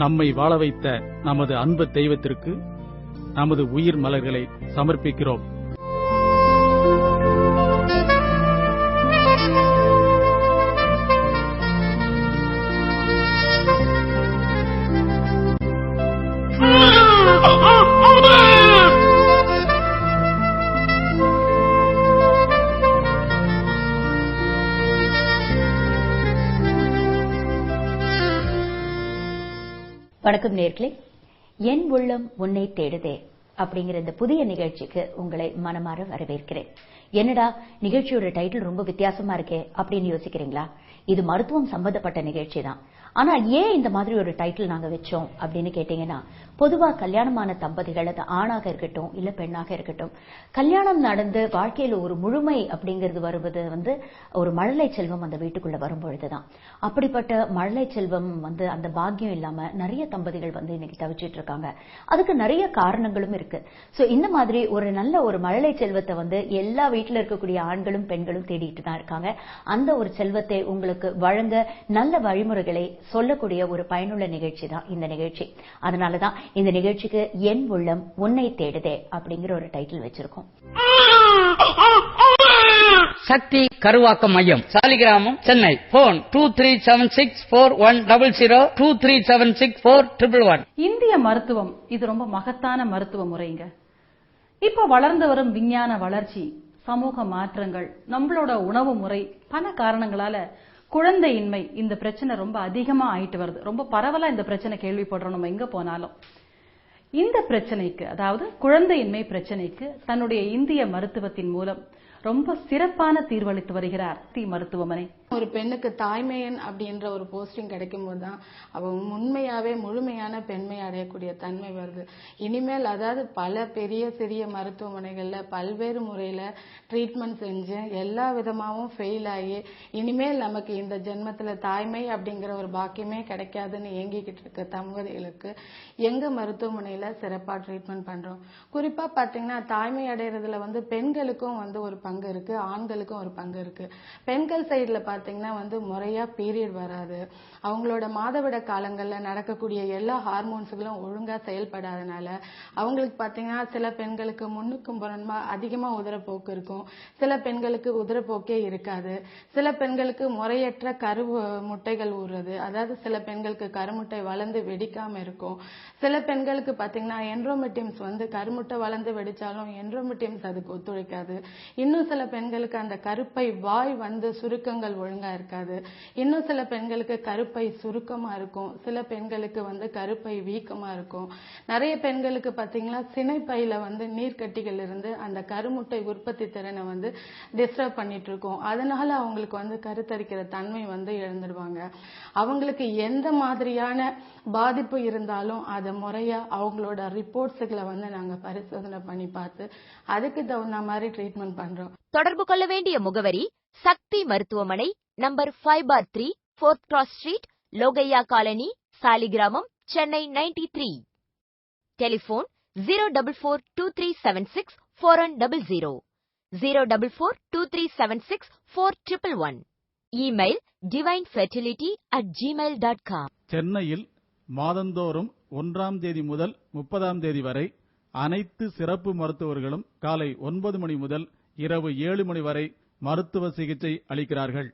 நம்மை வாழ வைத்த நமது அன்பு தெய்வத்திற்கு நமது உயிர் மலர்களை சமர்ப்பிக்கிறோம். வணக்கம் நேயர்களே, என் உள்ளம் உன்னை தேடுதே அப்படிங்கிற இந்த புதிய நிகழ்ச்சிக்கு உங்களை மனமாற வரவேற்கிறேன். என்னடா நிகழ்ச்சியோட டைட்டில் ரொம்ப வித்தியாசமா இருக்கே அப்படின்னு யோசிக்கிறீங்களா? இது மருத்துவம் சம்பந்தப்பட்ட நிகழ்ச்சி தான். ஆனா ஏன் இந்த மாதிரி ஒரு டைட்டில் நாங்க வச்சோம் அப்படின்னு கேட்டீங்கன்னா, பொதுவா கல்யாணமான தம்பதிகள், அது ஆணாக இருக்கட்டும் இல்ல பெண்ணாக இருக்கட்டும், கல்யாணம் நடந்து வாழ்க்கையில ஒரு முழுமை அப்படிங்கிறது வருவது ஒரு மழலை செல்வம் அந்த வீட்டுக்குள்ள வரும்பொழுதுதான். அப்படிப்பட்ட மழலை செல்வம் அந்த பாக்கியம் இல்லாம நிறைய தம்பதிகள் இன்னைக்கு தவிச்சிட்டு இருக்காங்க. அதுக்கு நிறைய காரணங்களும் இருக்கு. சோ இந்த மாதிரி ஒரு நல்ல ஒரு மழலை செல்வத்தை எல்லா வீட்டுல இருக்கக்கூடிய ஆண்களும் பெண்களும் தேடிட்டு தான் இருக்காங்க. அந்த ஒரு செல்வத்தை உங்களுக்கு வழங்க நல்ல வழிமுறைகளை சொல்லக்கூடிய ஒரு பயனுள்ள நிகழ்ச்சி தான் இந்த நிகழ்ச்சி. அதனாலதான் இந்த நிகழ்ச்சிக்கு என் உள்ளம் உன்னை தேடுதே அப்படிங்கிற ஒரு டைட்டில் வச்சிருக்கோம். சக்தி கருவாக்க மையம், சாலிகிராமம், சென்னை. போன் 23764100 23764111. இந்திய மருத்துவம் இது ரொம்ப மகத்தான மருத்துவ முறைங்க. இப்ப வளர்ந்து வரும் விஞ்ஞான வளர்ச்சி, சமூக மாற்றங்கள், நம்மளோட உணவு முறை, பல காரணங்களால குழந்தையின்மை இந்த பிரச்சனை ரொம்ப அதிகமா ஆயிட்டு வருது. ரொம்ப பரவலா இந்த பிரச்சனை கேள்விப்படுறோம் நம்ம எங்க போனாலும். இந்த பிரச்சனைக்கு, அதாவது குழந்தையின்மை பிரச்சனைக்கு, தன்னுடைய இந்திய மருத்துவத்தின் மூலம் ரொம்ப சிறப்பான தீர்வளித்து வருகிறார் மருத்துவமனை. ஒரு பெண்ணுக்கு தாய்மையன் அப்படின்ற ஒரு போஸ்டிங் கிடைக்கும் போதுதான் அவ உண்மையாவே முழுமையான பெண்மை அடையக்கூடிய தன்மை வருது. இனிமேல் அதாவது பல பெரிய சிறிய மருத்துவமனைகள்ல பல்வேறு முறையில ட்ரீட்மெண்ட் செஞ்சு எல்லா விதமாவும் ஃபெயில் ஆகி இனிமேல் நமக்கு இந்த ஜென்மத்துல தாய்மை அப்படிங்கிற ஒரு பாக்கியமே கிடைக்காதுன்னு ஏங்கிக்கிட்டு இருக்க தம்பதிகளுக்கு எங்க மருத்துவமனையில சிறப்பா ட்ரீட்மெண்ட் பண்றோம். குறிப்பா பாத்தீங்கன்னா தாய்மை அடைறதுல பெண்களுக்கும் ஒரு பங்கு இருக்கு, ஆண்களுக்கும் ஒரு பங்கு இருக்கு. பெண்கள் சைடுல பாத்தீங்கன்னா முறையா பீரியட் வராது, அவங்களோட மாதவிட காலங்கள்ல நடக்கக்கூடிய எல்லா ஹார்மோன்ஸ்களும் ஒழுங்கா செயல்படாதனால அவங்களுக்கு பாத்தீங்கன்னா சில பெண்களுக்கு முன்னுக்கும் புறமா அதிகமா உதரப்போக்கு இருக்கும், சில பெண்களுக்கு உதரப்போக்கே இருக்காது, சில பெண்களுக்கு முறையற்ற கரு முட்டைகள் ஊறுறது, அதாவது சில பெண்களுக்கு கருமுட்டை வளர்ந்து வெடிக்காம இருக்கும், சில பெண்களுக்கு பாத்தீங்கன்னா என்ட்ரோமெட்டியம்ஸ் கருமுட்டை வளர்ந்து வெடிச்சாலும் என்ட்ரோமெட்டியம்ஸ் அதுக்கு ஒத்துழைக்காது, இன்னும் சில பெண்களுக்கு அந்த கருப்பை வாய் சுருக்கங்கள் ஒழுங்கா இருக்காது, இன்னும் சில பெண்களுக்கு கருப்பை சுருக்கமா இருக்கும், சில பெண்களுக்கு கருப்பை வீக்கமா இருக்கும், நிறைய பெண்களுக்கு பாத்தீங்கன்னா சினைப்பையில நீர்க்கட்டிகள் இருந்து அந்த கருமுட்டை உற்பத்தி திறனை டிஸ்டர்ப் பண்ணிட்டு இருக்கும். அதனால அவங்களுக்கு கருத்தரிக்கிற தன்மை இழந்துடுவாங்க. அவங்களுக்கு எந்த மாதிரியான பாதிப்பு இருந்தாலும் அதை முறையா அவங்களோட ரிப்போர்ட்ஸ்களை நாங்க பரிசோதனை பண்ணி பார்த்து அதுக்கு தகுந்த மாதிரி ட்ரீட்மெண்ட் பண்றோம். தொடர்பு கொள்ள வேண்டிய முகவரி சக்தி மருத்துவமனை, number 5/3, 4th Cross Street, Logaiah colony, Saligramam, Chennai 93. Telephone 04423764100 04423764111. Email divinefertility@gmail.com. சென்னையில் மாதந்தோறும் 1ஆம் தேதி முதல் 30ஆம் தேதி வரை அனைத்து சிறப்பு மருத்துவர்களும் காலை 9 மணி முதல் இரவு 7 மணி வரை மருத்துவ சிகிச்சை அளிக்கிறார்கள்.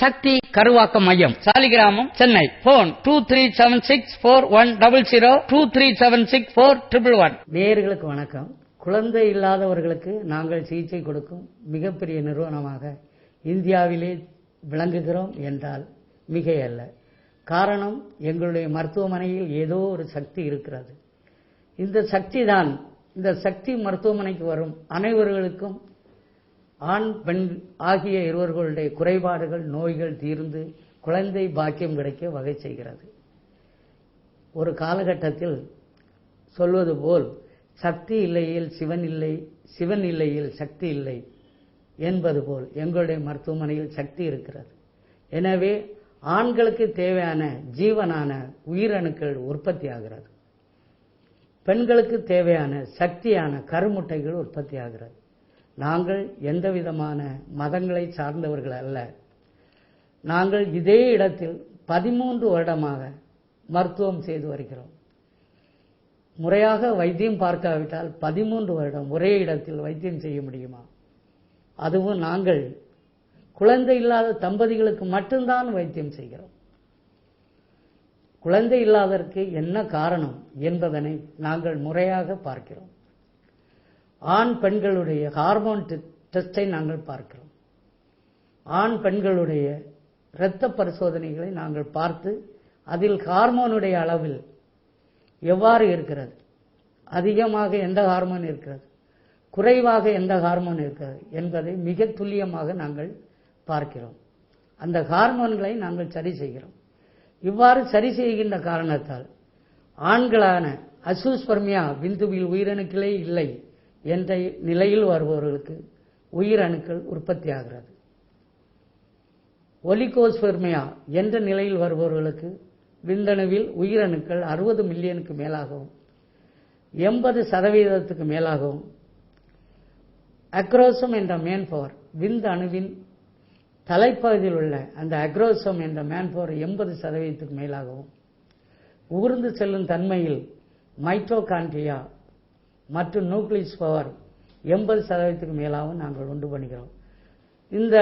சக்தி கருவாக்க மையம், சாலிகிராமம், சென்னை. போன் 23764100 23764111. நேயர்களுக்கு வணக்கம். குழந்தை இல்லாதவர்களுக்கு நாங்கள் சிகிச்சை கொடுக்கும் மிகப்பெரிய நிறுவனமாக இந்தியாவிலே விளங்குகிறோம் என்றால் மிகையல்ல. காரணம், எங்களுடைய மருத்துவமனையில் ஏதோ ஒரு சக்தி இருக்கிறது. இந்த சக்தி தான் இந்த சக்தி மருத்துவமனைக்கு வரும் அனைவர்களுக்கும் ஆண் பெண் ஆகிய இருவர்களுடைய குறைபாடுகள் நோய்கள் தீர்ந்து குழந்தை பாக்கியம் கிடைக்க வகை செய்கிறது. ஒரு காலகட்டத்தில் சொல்வது போல் சக்தி இல்லையில் சிவன் இல்லை, சிவன் இல்லையில் சக்தி இல்லை என்பது போல் எங்களுடைய மருத்துவமனையில் சக்தி இருக்கிறது. எனவே ஆண்களுக்கு தேவையான ஜீவனான உயிரணுக்கள் உற்பத்தி ஆகிறது, பெண்களுக்கு தேவையான சக்தியான கருமுட்டைகள் உற்பத்தி ஆகிறது. நாங்கள் எந்த விதமான மதங்களை சார்ந்தவர்கள் அல்ல. நாங்கள் இதே இடத்தில் 13 வருடமாக மருத்துவம் செய்து வருகிறோம். முறையாக வைத்தியம் பார்க்காவிட்டால் 13 வருடம் ஒரே இடத்தில் வைத்தியம் செய்ய முடியுமா? அதுவும் நாங்கள் குழந்தை இல்லாத தம்பதிகளுக்கு மட்டும்தான் வைத்தியம் செய்கிறோம். குழந்தை இல்லாததற்கு என்ன காரணம் என்பதனை நாங்கள் முறையாக பார்க்கிறோம். ஆண் பெண்களுடைய ஹார்மோன் டெஸ்டை நாங்கள் பார்க்கிறோம். ஆண் பெண்களுடைய இரத்த பரிசோதனைகளை நாங்கள் பார்த்து அதில் ஹார்மோனுடைய அளவில் எவ்வாறு இருக்கிறது, அதிகமாக எந்த ஹார்மோன் இருக்கிறது, குறைவாக எந்த ஹார்மோன் இருக்கிறது என்பதை மிக துல்லியமாக நாங்கள் பார்க்கிறோம். அந்த ஹார்மோன்களை நாங்கள் சரி செய்கிறோம். இவ்வாறு சரி செய்கின்ற காரணத்தால் ஆண்களான அசூஸ்பர்மியா விந்துவில் உயிரணுக்களே இல்லை என்ற நிலையில் வருபவர்களுக்கு உயிரணுக்கள் உற்பத்தியாகிறது. ஒலிகோஸ்பெர்மியா என்ற நிலையில் வருபவர்களுக்கு விந்தணுவில் உயிரணுக்கள் 60 மில்லியனுக்கு மேலாகவும் 80% மேலாகவும், அக்ரோசம் என்ற மேன்பவர் விந்து அணுவின் தலைப்பகுதியில் உள்ள அந்த அக்ரோசம் என்ற மேன்பவர் 80% மேலாகவும், ஊர்ந்து செல்லும் தன்மையில் மைட்டோகாண்ட்ரியா மற்றும் நியூக்ளியஸ் பவர் 80% மேலாகவும் நாங்கள் உண்டு பண்ணுகிறோம். இந்த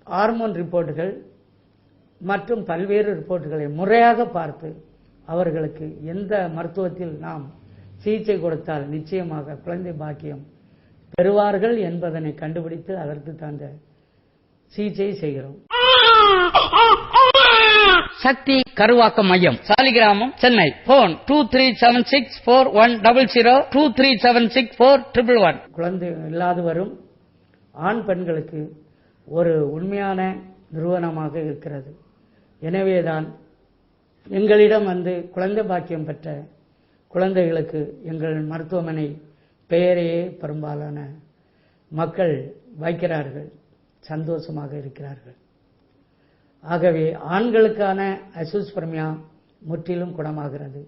ஹார்மோன் ரிப்போர்ட்டுகள் மற்றும் பல்வேறு ரிப்போர்ட்டுகளை முறையாக பார்த்து அவர்களுக்கு எந்த மருத்துவத்தில் நாம் சிகிச்சை கொடுத்தால் நிச்சயமாக குழந்தை பாக்கியம் பெறுவார்கள் என்பதனை கண்டுபிடித்து அதற்கு தகுந்த சிகிச்சை செய்கிறோம். சக்தி கருவாக்க மையம், சாலிகிராமம், சென்னை. போன் 23764100 23764111. குழந்தை இல்லாது வரும் ஆண் பெண்களுக்கு ஒரு உண்மையான நிறுவனமாக இருக்கிறது. எனவேதான் எங்களிடம் வந்து குழந்தை பாக்கியம் பெற்ற குழந்தைகளுக்கு எங்கள் மருத்துவமனை பெயரையே பெரும்பாலான மக்கள் வைக்கிறார்கள், சந்தோஷமாக இருக்கிறார்கள். ஆகவே ஆண்களுக்கான அசூஸ்பர்மியா முற்றிலும் குணமாகிறது.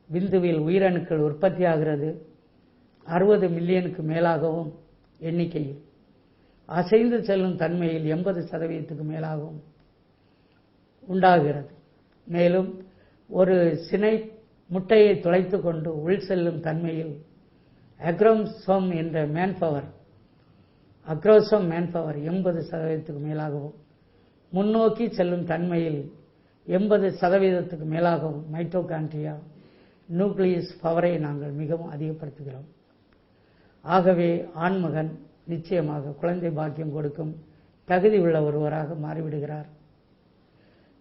விந்துவில் உயிரணுக்கள் உற்பத்தியாகிறது. 60 மில்லியனுக்கு மேலாகவும் எண்ணிக்கையில், அசைந்து செல்லும் தன்மையில் 80% மேலாகவும் உண்டாகிறது. மேலும் ஒரு சினை முட்டையை துளைத்து கொண்டு உள் செல்லும் தன்மையில் அக்ரோசோம் என்ற மேன்பவர் 80% மேலாகவும், முன்னோக்கி செல்லும் தன்மையில் 80% மேலாகவும் மைட்டோகாண்ட்ரியா நியூக்ளியஸ் பவரை நாங்கள் மிகவும் அதிகப்படுத்துகிறோம். ஆகவே ஆண்மகன் நிச்சயமாக குழந்தை பாக்கியம் கொடுக்கும் தகுதி உள்ள ஒருவராக மாறிவிடுகிறார்.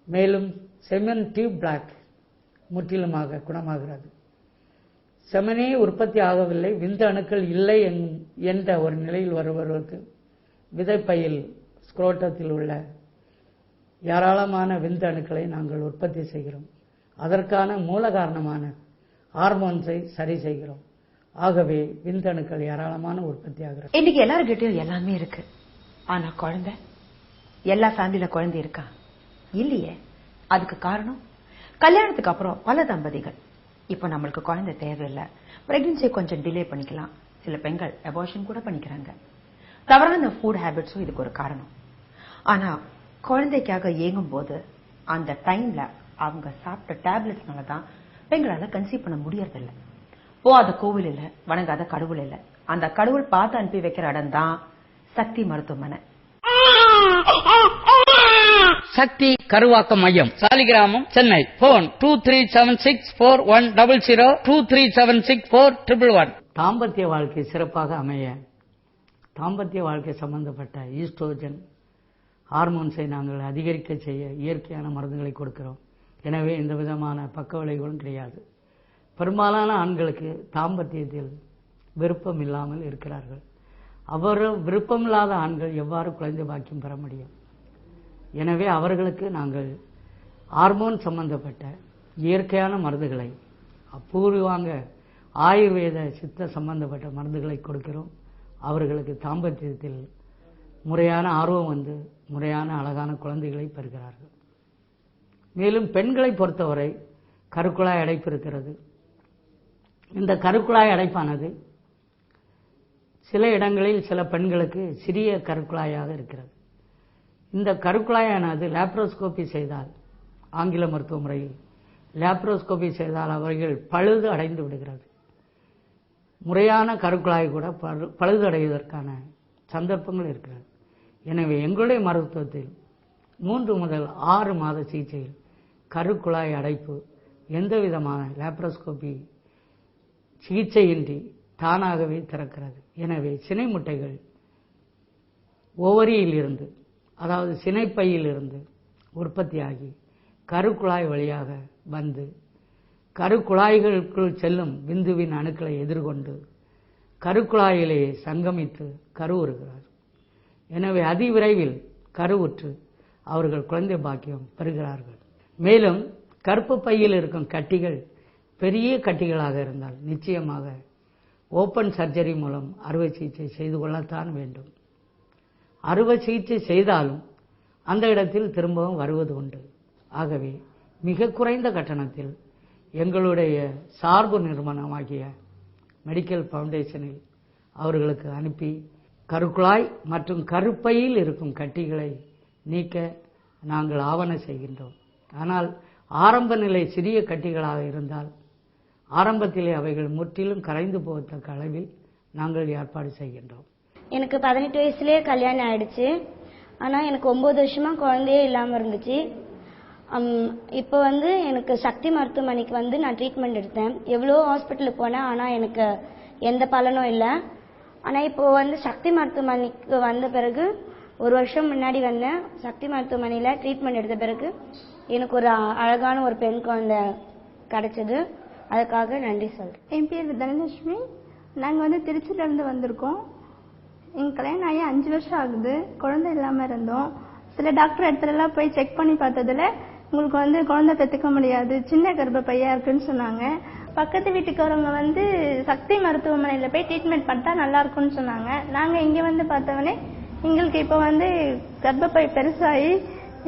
மேலும் செமன் டியூப் பிளாக் முற்றிலுமாக குணமாகிறது. செமனே உற்பத்தி ஆகவில்லை, விந்து அணுக்கள் இல்லை என்ற ஒரு நிலையில் வருபவர்களுக்கு விதைப்பையில் ஸ்க்ரோட்டத்தில் உள்ள ஏராளமான விந்து அணுக்களை நாங்கள் உற்பத்தி செய்கிறோம். அதற்கான மூல காரணமான ஹார்மோன்ஸை சரி செய்கிறோம். ஆகவே விந்தணுக்கள் ஏராளமான உற்பத்தி ஆகிறது. இன்னைக்கு எல்லாருக்கிட்டையும் எல்லாமே இருக்கு. ஆனா குழந்தை, எல்லா ஃபேமிலியில குழந்தை இருக்கா? இல்லையே. அதுக்கு காரணம், கல்யாணத்துக்கு அப்புறம் பல தம்பதிகள் இப்ப நம்மளுக்கு குழந்தை தேவையில்லை, பிரெக்னன்சியை கொஞ்சம் டிலே பண்ணிக்கலாம், சில பெண்கள் அபார்ஷன் கூட பண்ணிக்கிறாங்க. தவறான ஃபுட் ஹேபிட்ஸும் இதுக்கு ஒரு காரணம். ஆனா குழந்தைக்காக ஏங்கும் போது அந்த டைம்ல அவங்க சாப்பிட்ட டேப்லெட்ஸ்னால தான் பெண்களால கன்சீவ் பண்ண முடியறதில்லை. போகாத கோவில் இல்ல, வணங்காத கடவுள் இல்ல, அந்த கடவுள் பார்த்து அனுப்பி வைக்கிற இடம் தான் சக்தி மருத்துவமனை. சக்தி கருவாக்க மையம், சாலிகிராமம், சென்னை. போன் 23764100 23764111. தாம்பத்திய வாழ்க்கை சிறப்பாக அமைய தாம்பத்திய வாழ்க்கை சம்பந்தப்பட்ட ஈஸ்ட்ரோஜன் ஹார்மோன்ஸை நாங்கள் அதிகரிக்க செய்ய இயற்கையான மருந்துகளை கொடுக்கிறோம். எனவே எந்த விதமான பக்க விளைவுகளும் கிடையாது. பெரும்பாலான ஆண்களுக்கு தாம்பத்தியத்தில் விருப்பம் இல்லாமல் இருக்கிறார்கள். விருப்பமில்லாத ஆண்கள் எவ்வாறு குழந்தை பாக்கியம் பெற முடியும்? எனவே அவர்களுக்கு நாங்கள் ஹார்மோன் சம்பந்தப்பட்ட இயற்கையான மருந்துகளை, பூர்வாங்க ஆயுர்வேத சித்த சம்பந்தப்பட்ட மருந்துகளை கொடுக்கிறோம். அவர்களுக்கு தாம்பத்தியத்தில் முறையான ஆர்வம் வந்து முறையான அழகான குழந்தைகளை பெறுகிறார்கள். மேலும் பெண்களை பொறுத்தவரை கருக்குழாய் அடைப்பு இருக்கிறது. இந்த கருக்குழாய் அடைப்பானது சில இடங்களில் சில பெண்களுக்கு சிறிய கருக்குழாயாக இருக்கிறது. இந்த கருக்குழாயானது லேப்ரோஸ்கோபி செய்தால் ஆங்கில மருத்துவ முறையில் லேப்ரோஸ்கோபி செய்தால் அவைகள் பழுது அடைந்து விடுகிறது. முறையான கருக்குழாய் கூட பழுது அடைவதற்கான சந்தர்ப்பங்கள் இருக்கிறது. எனவே எங்களுடைய மருத்துவத்தில் 3 முதல் 6 மாத சிகிச்சையில் கருக்குழாய் அடைப்பு எந்த விதமான லேப்ரோஸ்கோபி சிகிச்சையின்றி தானாகவே திறக்கிறது. எனவே சினை முட்டைகள் ஓவரியில் இருந்து, அதாவது சினைப்பையில் இருந்து உற்பத்தியாகி கருக்குழாய் வழியாக வந்து கருக்குழாய்களுக்குள் செல்லும் விந்துவின் அணுக்களை எதிர்கொண்டு கருக்குழாயிலே சங்கமித்து கருவுறுகிறார். எனவே அதிவிரைவில் கருவுற்று அவர்கள் குழந்தை பாக்கியம் பெறுகிறார்கள். மேலும் கர்ப்ப பையில் இருக்கும் கட்டிகள் பெரிய கட்டிகளாக இருந்தால் நிச்சயமாக ஓபன் சர்ஜரி மூலம் அறுவை சிகிச்சை செய்து கொள்ளத்தான் வேண்டும். அறுவை சிகிச்சை செய்தாலும் அந்த இடத்தில் திரும்பவும் வருவது உண்டு. ஆகவே மிக குறைந்த கட்டணத்தில் எங்களுடைய சார்பு நிறுவனமாகிய மெடிக்கல் ஃபவுண்டேஷனில் அவர்களுக்கு அனுப்பி கருக்குழாய் மற்றும் கருப்பையில் இருக்கும் கட்டிகளை நீக்க நாங்கள் ஆவணம் செய்கின்றோம். ஆனால் ஆரம்ப நிலை சிறிய கட்டிகளாக இருந்தால் ஆரம்பத்திலே அவைகள் முற்றிலும் கரைந்து போகத்தக்க அளவில் நாங்கள் ஏற்பாடு செய்கின்றோம். எனக்கு 18 வயசுலேயே கல்யாணம் ஆயிடுச்சு. ஆனால் எனக்கு 9 வருஷமா குழந்தையே இல்லாமல் இருந்துச்சு. இப்போ எனக்கு சக்தி மருத்துவமனைக்கு நான் ட்ரீட்மெண்ட் எடுத்தேன். எவ்வளோ ஹாஸ்பிட்டலுக்கு போனேன், ஆனால் எனக்கு எந்த பலனும் இல்லை. ஆனால் இப்போ சக்தி மருத்துவமனைக்கு வந்த பிறகு 1 வருஷம் முன்னாடி வந்தேன். சக்தி மருத்துவமனையில் ட்ரீட்மெண்ட் எடுத்த பிறகு எனக்கு ஒரு அழகான ஒரு பெண் குழந்தை கிடைச்சது. அதுக்காக நன்றி சொல்றேன். என் பேர் தனலட்சுமி. நாங்கள் திருச்சியிலேருந்து வந்திருக்கோம். எங்கள் கல்யாணம் ஆகி 5 வருஷம் ஆகுது. குழந்தை இல்லாமல் இருந்தோம். சில டாக்டர் இடத்துலலாம் போய் செக் பண்ணி பார்த்ததுல உங்களுக்கு குழந்தை பெற்றுக்க முடியாது, சின்ன கர்ப்பப்பையா இருக்குன்னு சொன்னாங்க. பக்கத்து வீட்டுக்காரவங்க சக்தி மருத்துவமனையில் போய் ட்ரீட்மெண்ட் பண்ணிட்டா நல்லா இருக்கும்னு சொன்னாங்க. நாங்கள் இங்கே பார்த்தவொடனே எங்களுக்கு இப்போ கர்ப்பப்பை பெருசாகி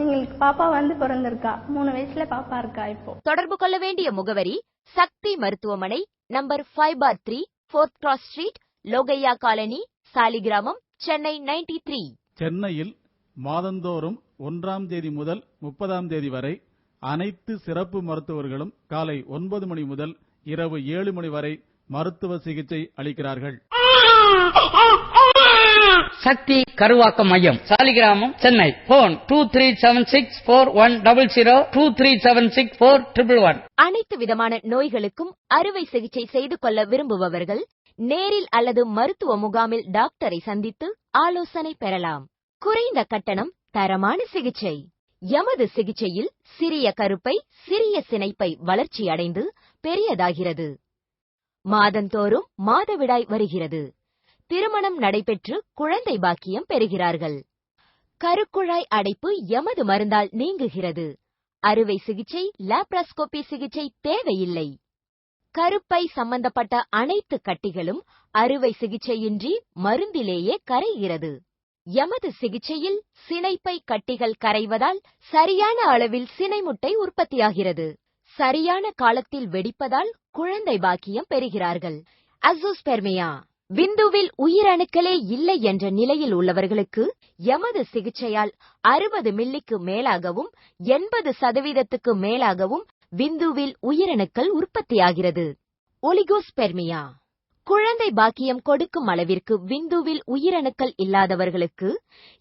எங்களுக்கு பாப்பா பிறந்திருக்கா. 3 வயசுல பாப்பா இருக்கா. இப்போ தொடர்பு கொள்ள வேண்டிய முகவரி சக்தி மருத்துவமனை, number 5/3, 4th Cross Street, Logaiah colony, Saligramam, Chennai 93. சென்னையில் மாதந்தோறும் 1ஆம் தேதி முதல் 30ஆம் தேதி வரை அனைத்து சிறப்பு மருத்துவர்களும் காலை 9 மணி முதல் இரவு 7 மணி வரை மருத்துவ சிகிச்சை அளிக்கிறார்கள். சக்தி கருவாக்க மையம், சாலிகிராமம், சென்னை. போன் 23764100, 23764111. அனைத்து விதமான நோய்களுக்கும் அறுவை சிகிச்சை செய்து கொள்ள விரும்புபவர்கள் நேரில் அல்லது மருத்துவ முகாமில் டாக்டரை சந்தித்து ஆலோசனை பெறலாம். குறைந்த கட்டணம், தரமான சிகிச்சை. எமது சிகிச்சையில் சிறிய கருப்பை, சிறிய சினைப்பை வளர்ச்சி அடைந்து பெரியதாகிறது. மாதந்தோறும் மாதவிடாய் வருகிறது. திருமணம் நடைபெற்று குழந்தை பாக்கியம் பெறுகிறார்கள். கருக்குழாய் அடைப்பு எமது மருந்தால் நீங்குகிறது. அறுவை சிகிச்சை, லாப்ராஸ்கோபி சிகிச்சை தேவையில்லை. கருப்பை சம்பந்தப்பட்ட அனைத்து கட்டிகளும் அறுவை சிகிச்சையின்றி மருந்திலேயே கரைகிறது. எமது சிகிச்சையில் சினைப்பை கட்டிகள் கரைவதால் சரியான அளவில் சினைமுட்டை உற்பத்தியாகிறது. சரியான காலத்தில் வெடிப்பதால் குழந்தை பாக்கியம் பெறுகிறார்கள். அசோஸ்பெர்மியா, விந்துவில் உயிரணுக்களே இல்லை என்ற நிலையில் உள்ளவர்களுக்கு எமது சிகிச்சையால் 60 மில்லிக்கு மேலாகவும் 80% மேலாகவும் விந்துவில் உயிரணுக்கள் உற்பத்தியாகிறது. ஒலிகோஸ்பெர்மியா, குழந்தை பாக்கியம் கொடுக்கும் அளவிற்கு விந்துவில் உயிரணுக்கள் இல்லாதவர்களுக்கு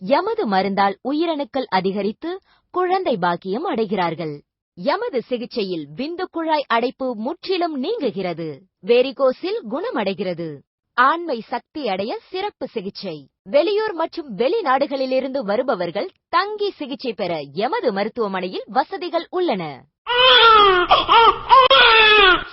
எமது மருந்தால் உயிரணுக்கள் அதிகரித்து குழந்தை பாக்கியம் அடைகிறார்கள். எமது சிகிச்சையில் விந்து குழாய் அடைப்பு முற்றிலும் நீங்குகிறது. வேரிகோஸில் குணமடைகிறது. ஆண்மை சக்தி அடைய சிறப்பு சிகிச்சை. வெளியூர் மற்றும் வெளிநாடுகளிலிருந்து வருபவர்கள் தங்கி சிகிச்சை பெற எமது மருத்துவமனையில் வசதிகள் உள்ளன.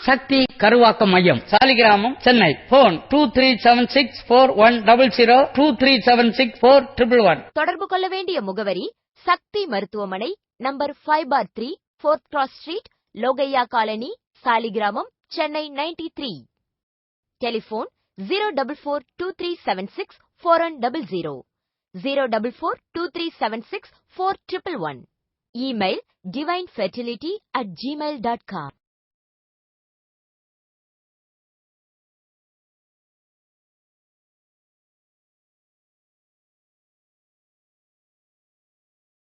சக்தி கருவாக்க மையம், சாலிகிராமம், சென்னை. போன் 23764100, 23764111. தொடர்பு கொள்ள வேண்டிய முகவரி சக்தி மருத்துவமனை, number 5/3, 4th Cross Street, Logaiah colony, Saligramam, Chennai 93. Telephone 04423764100, 04423764111. Email divinefertility@gmail.com.